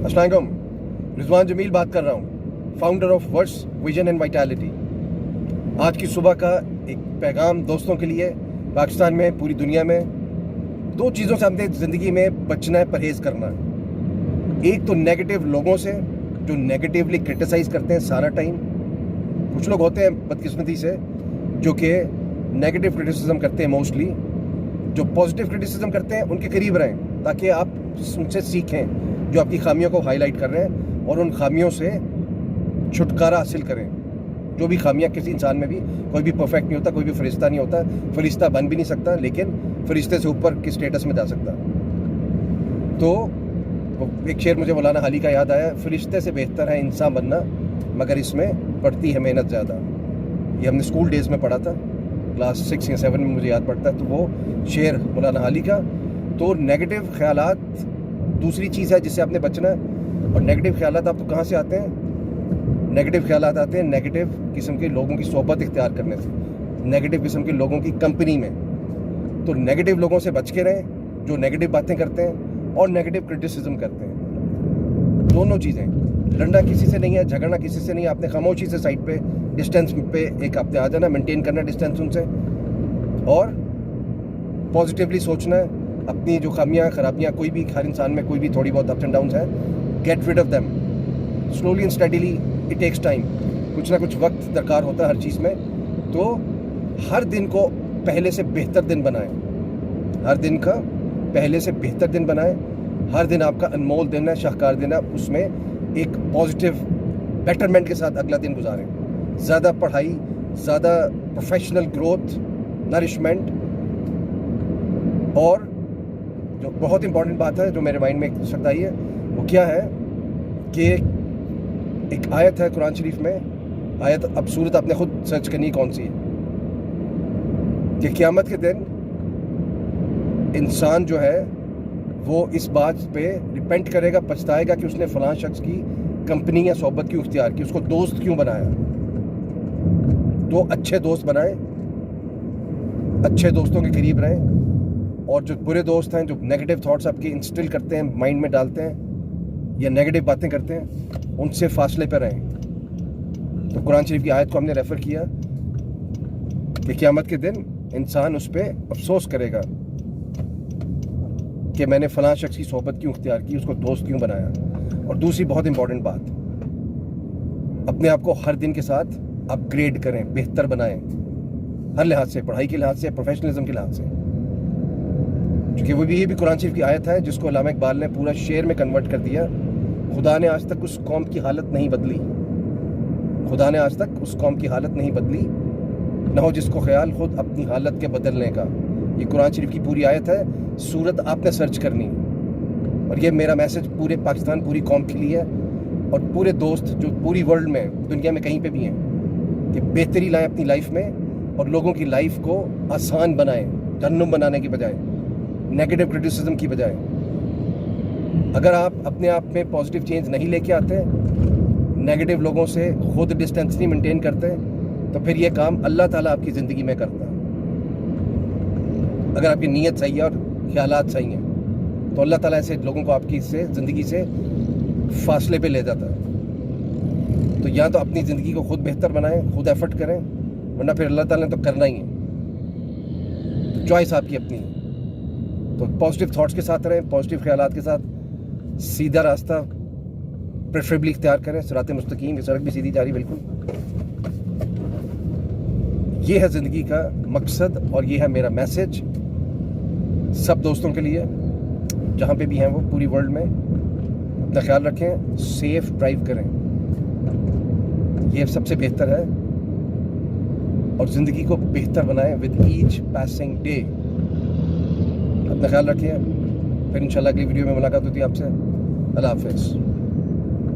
अस्सलाम वालेकुम, रिजवान जमील बात कर रहा हूँ, founder of words vision and vitality. आज की सुबह का एक पैगाम दोस्तों के लिए, पाकिस्तान में, पूरी दुनिया में दो चीज़ों से हमने ज़िंदगी में बचना है, परहेज़ करना है। एक तो नेगेटिव लोगों से जो नेगेटिवली क्रिटिसाइज़ करते हैं सारा टाइम। कुछ लोग होते हैं बदकिस्मती से जो कि नेगेटिव क्रिटिसिज्म करते हैं मोस्टली। जो पॉजिटिव क्रिटिसिज्म करते हैं उनके करीब रहें ताकि आप उनसे सीखें जो आपकी खामियों को हाईलाइट कर रहे हैं और उन खामियों से छुटकारा हासिल करें। जो भी खामियां किसी इंसान में भी, कोई भी परफेक्ट नहीं होता, कोई भी फरिश्ता नहीं होता, फरिश्ता बन भी नहीं सकता, लेकिन फरिश्ते से ऊपर के स्टेटस में जा सकता। तो एक शेर मुझे मौलाना हाली का याद आया, फरिश्ते से बेहतर है इंसान बनना मगर इसमें पड़ती है मेहनत ज़्यादा। ये हमने स्कूल डेज़ में पढ़ा था, क्लास 6 या 7 में मुझे याद पड़ता है। तो वो शेर मौलाना हाली का। तो नेगेटिव ख्यालात दूसरी चीज़ है जिससे आपने बचना है। और नेगेटिव ख्यालात आपको कहाँ से आते हैं? नेगेटिव ख्यालात आते हैं नेगेटिव किस्म के लोगों की सोबत इख्तियार करने से, नेगेटिव किस्म के लोगों की कंपनी में। तो नेगेटिव लोगों से बच के रहें जो नेगेटिव बातें करते हैं और नेगेटिव क्रिटिसिज्म करते हैं। दोनों चीज़ें, लड़ना किसी से नहीं है, झगड़ना किसी से नहीं है। आपने खामोशी से साइड पे, डिस्टेंस पे एक आपने आ जाना, मेंटेन करना डिस्टेंस उनसे, और पॉजिटिवली सोचना है। अपनी जो खामियां खराबियां, कोई भी, हर इंसान में कोई भी थोड़ी बहुत अप्स एंड डाउन्स हैं, get rid of them slowly and steadily. It takes time, कुछ ना कुछ वक्त दरकार होता है हर चीज़ में। तो हर दिन को पहले से बेहतर दिन बनाएं, हर दिन का पहले से बेहतर दिन बनाएं। हर दिन आपका अनमोल दिन है, शाहकार दिन है, उसमें एक पॉजिटिव बेटरमेंट के साथ अगला दिन गुजारें। ज़्यादा पढ़ाई, ज़्यादा प्रोफेशनल ग्रोथ, नरिशमेंट। और जो बहुत इंपॉर्टेंट बात है जो मेरे माइंड में एक शब्द आई है, वो क्या है कि एक आयत है कुरान शरीफ में। आयत, अब सूरत आपने खुद सर्च करनी कौन सी है, कि क़यामत के दिन इंसान जो है वो इस बात पे रिपेंट करेगा, पछताएगा कि उसने फ़लाँ शख्स की कंपनी या सोबत क्यों इख्तियार की, उसको दोस्त क्यों बनाया। तो अच्छे दोस्त बनाएं, अच्छे दोस्तों के करीब रहें। और जो बुरे दोस्त हैं, जो नेगेटिव थॉट्स आपके इंस्टिल करते हैं, माइंड में डालते हैं या नेगेटिव बातें करते हैं, उनसे फासले पर रहें। तो कुरान शरीफ की आयत को हमने रेफ़र किया कि क़यामत के दिन इंसान उस पर अफसोस करेगा कि मैंने फ़लाँ शख्स की सोबत क्यों इख्तियार की, उसको दोस्त क्यों बनाया। और दूसरी बहुत इंपॉर्टेंट बात, अपने आप को हर दिन के साथ अपग्रेड करें, बेहतर बनाएं, हर लिहाज से, पढ़ाई के लिहाज से, प्रोफेशनलिज्म के लिहाज से। क्योंकि वो भी, ये भी कुरान शरीफ की आयत है जिसको अल्लामा इकबाल ने पूरा शेर में कन्वर्ट कर दिया। खुदा ने आज तक उस कौम की हालत नहीं बदली, खुदा ने आज तक उस कौम की हालत नहीं बदली, न हो जिसको ख्याल खुद अपनी हालत के बदलने का। ये कुरान शरीफ की पूरी आयत है, सूरत आपने सर्च करनी। और ये मेरा मैसेज पूरे पाकिस्तान, पूरी कौम के लिए है, और पूरे दोस्त जो पूरी वर्ल्ड में, दुनिया में कहीं पे भी हैं, कि बेहतरी लाएं अपनी लाइफ में और लोगों की लाइफ को आसान बनाएं, जहन्नुम बनाने की बजाय, नेगेटिव क्रिटिसिज्म की बजाय। अगर आप अपने आप में पॉजिटिव चेंज नहीं लेके आते, नेगेटिव लोगों से खुद डिस्टेंस नहीं मेंटेन करते, तो फिर ये काम अल्लाह ताला आपकी ज़िंदगी में करता है। अगर आपकी नीयत सही है और ख्यालात सही हैं, तो अल्लाह ताला ऐसे लोगों को आपकी से ज़िंदगी से फासले पे ले जाता है। तो या तो अपनी ज़िंदगी को खुद बेहतर बनाएं, खुद एफर्ट करें, वरना फिर अल्लाह ताला ने तो करना ही है। तो चॉइस आपकी अपनी है। तो पॉजिटिव थॉट्स के साथ रहें, पॉजिटिव ख्यालात के साथ, सीधा रास्ता प्रेफरेबली इख्तियार करें, सिरात मुस्तकीम। ये सड़क भी सीधी जा रही बिल्कुल। ये है ज़िंदगी का मकसद और ये है मेरा मैसेज सब दोस्तों के लिए, जहाँ पे भी हैं वो पूरी वर्ल्ड में। अपना ख्याल रखें, सेफ ड्राइव करें, ये सबसे बेहतर है। और ज़िंदगी को बेहतर बनाएं विद ईच पासिंग डे। अपना ख्याल रखिए, फिर इंशाल्लाह अगली वीडियो में मुलाकात होती है आपसे। अल्लाह हाफ़िज़।